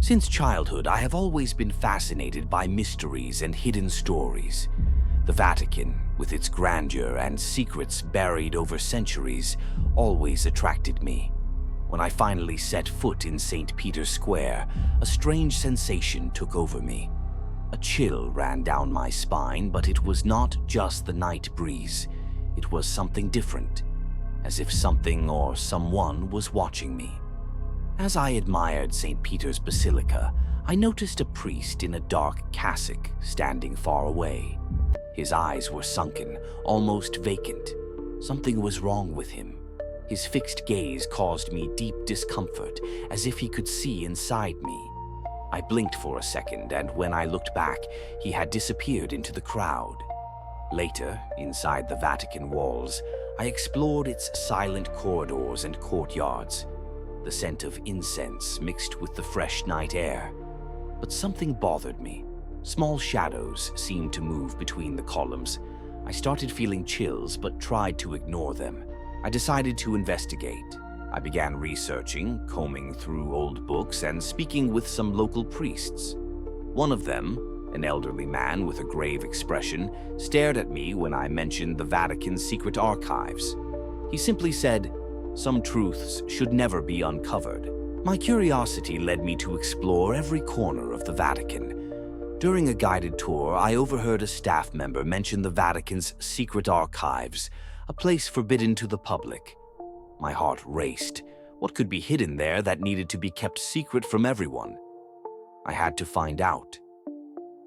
Since childhood, I have always been fascinated by mysteries and hidden stories. The Vatican, with its grandeur and secrets buried over centuries, always attracted me. When I finally set foot in St. Peter's Square, a strange sensation took over me. A chill ran down my spine, but it was not just the night breeze. It was something different, as if something or someone was watching me. As I admired St. Peter's Basilica, I noticed a priest in a dark cassock standing far away. His eyes were sunken, almost vacant. Something was wrong with him. His fixed gaze caused me deep discomfort, as if he could see inside me. I blinked for a second, and when I looked back, he had disappeared into the crowd. Later, inside the Vatican walls, I explored its silent corridors and courtyards. The scent of incense mixed with the fresh night air. But something bothered me. Small shadows seemed to move between the columns. I started feeling chills, but tried to ignore them. I decided to investigate. I began researching, combing through old books, and speaking with some local priests. One of them, an elderly man with a grave expression, stared at me when I mentioned the Vatican's secret archives. He simply said, "Some truths should never be uncovered." My curiosity led me to explore every corner of the Vatican. During a guided tour, I overheard a staff member mention the Vatican's secret archives, a place forbidden to the public. My heart raced. What could be hidden there that needed to be kept secret from everyone? I had to find out.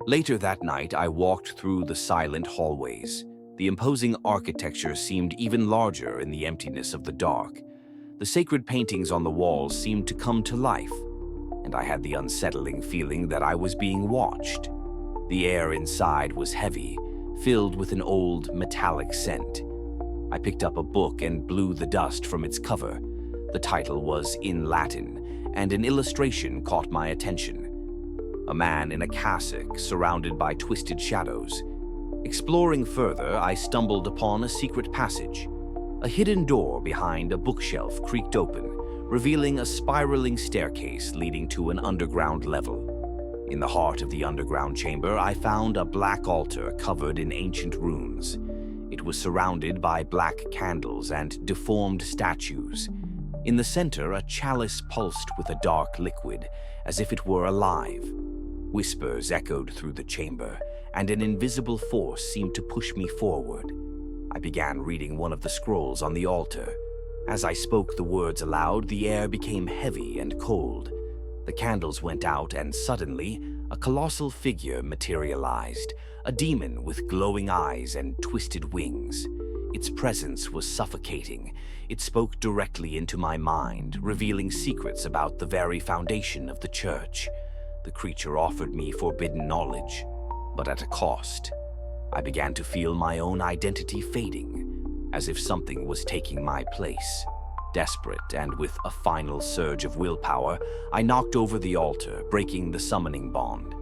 Later that night, I walked through the silent hallways. The imposing architecture seemed even larger in the emptiness of the dark. The sacred paintings on the walls seemed to come to life, and I had the unsettling feeling that I was being watched. The air inside was heavy, filled with an old, metallic scent. I picked up a book and blew the dust from its cover. The title was in Latin, and an illustration caught my attention. A man in a cassock surrounded by twisted shadows. Exploring further, I stumbled upon a secret passage. A hidden door behind a bookshelf creaked open, revealing a spiraling staircase leading to an underground level. In the heart of the underground chamber, I found a black altar covered in ancient runes. It was surrounded by black candles and deformed statues. In the center, a chalice pulsed with a dark liquid, as if it were alive. Whispers echoed through the chamber, and an invisible force seemed to push me forward. I began reading one of the scrolls on the altar. As I spoke the words aloud, the air became heavy and cold. The candles went out, and suddenly, a colossal figure materialized, a demon with glowing eyes and twisted wings. Its presence was suffocating. It spoke directly into my mind, revealing secrets about the very foundation of the church. The creature offered me forbidden knowledge, but at a cost. I began to feel my own identity fading, as if something was taking my place. Desperate and with a final surge of willpower, I knocked over the altar, breaking the summoning bond.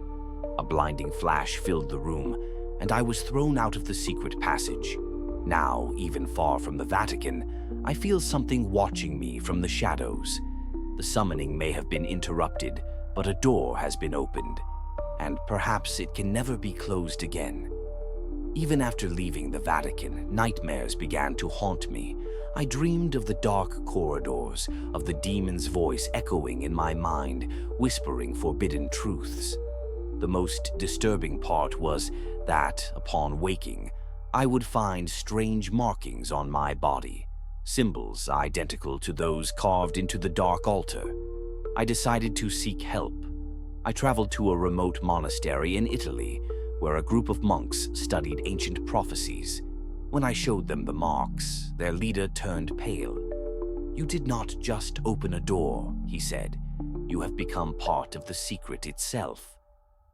A blinding flash filled the room, and I was thrown out of the secret passage. Now, even far from the Vatican, I feel something watching me from the shadows. The summoning may have been interrupted, but a door has been opened, and perhaps it can never be closed again. Even after leaving the Vatican, nightmares began to haunt me. I dreamed of the dark corridors, of the demon's voice echoing in my mind, whispering forbidden truths. The most disturbing part was that, upon waking, I would find strange markings on my body, symbols identical to those carved into the dark altar. I decided to seek help. I traveled to a remote monastery in Italy, where a group of monks studied ancient prophecies. When I showed them the marks, their leader turned pale. "You did not just open a door," he said. "You have become part of the secret itself."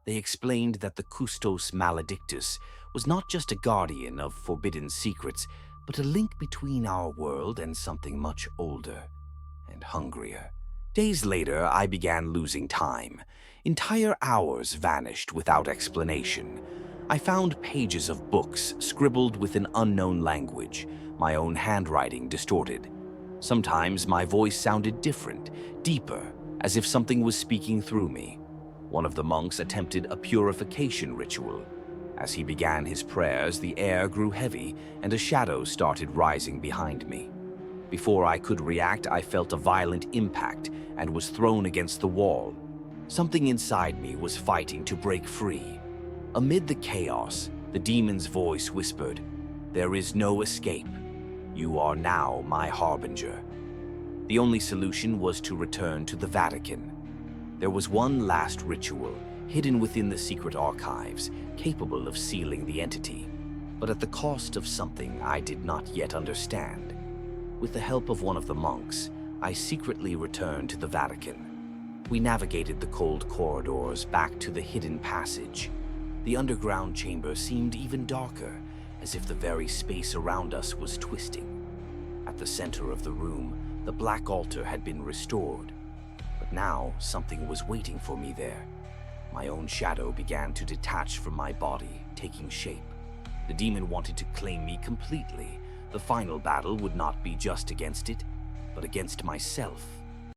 They explained that the Custos Maledictus was not just a guardian of forbidden secrets, but a link between our world and something much older and hungrier. Days later, I began losing time. Entire hours vanished without explanation. I found pages of books scribbled with an unknown language, my own handwriting distorted. Sometimes my voice sounded different, deeper, as if something was speaking through me. One of the monks attempted a purification ritual. As he began his prayers, the air grew heavy and a shadow started rising behind me. Before I could react, I felt a violent impact and was thrown against the wall. Something inside me was fighting to break free. Amid the chaos, the demon's voice whispered, "There is no escape. You are now my harbinger." The only solution was to return to the Vatican. There was one last ritual, hidden within the secret archives, capable of sealing the entity, but at the cost of something I did not yet understand. With the help of one of the monks, I secretly returned to the Vatican. We navigated the cold corridors back to the hidden passage. The underground chamber seemed even darker, as if the very space around us was twisting. At the center of the room, the black altar had been restored. But now, something was waiting for me there. My own shadow began to detach from my body, taking shape. The demon wanted to claim me completely. The final battle would not be just against it, but against myself.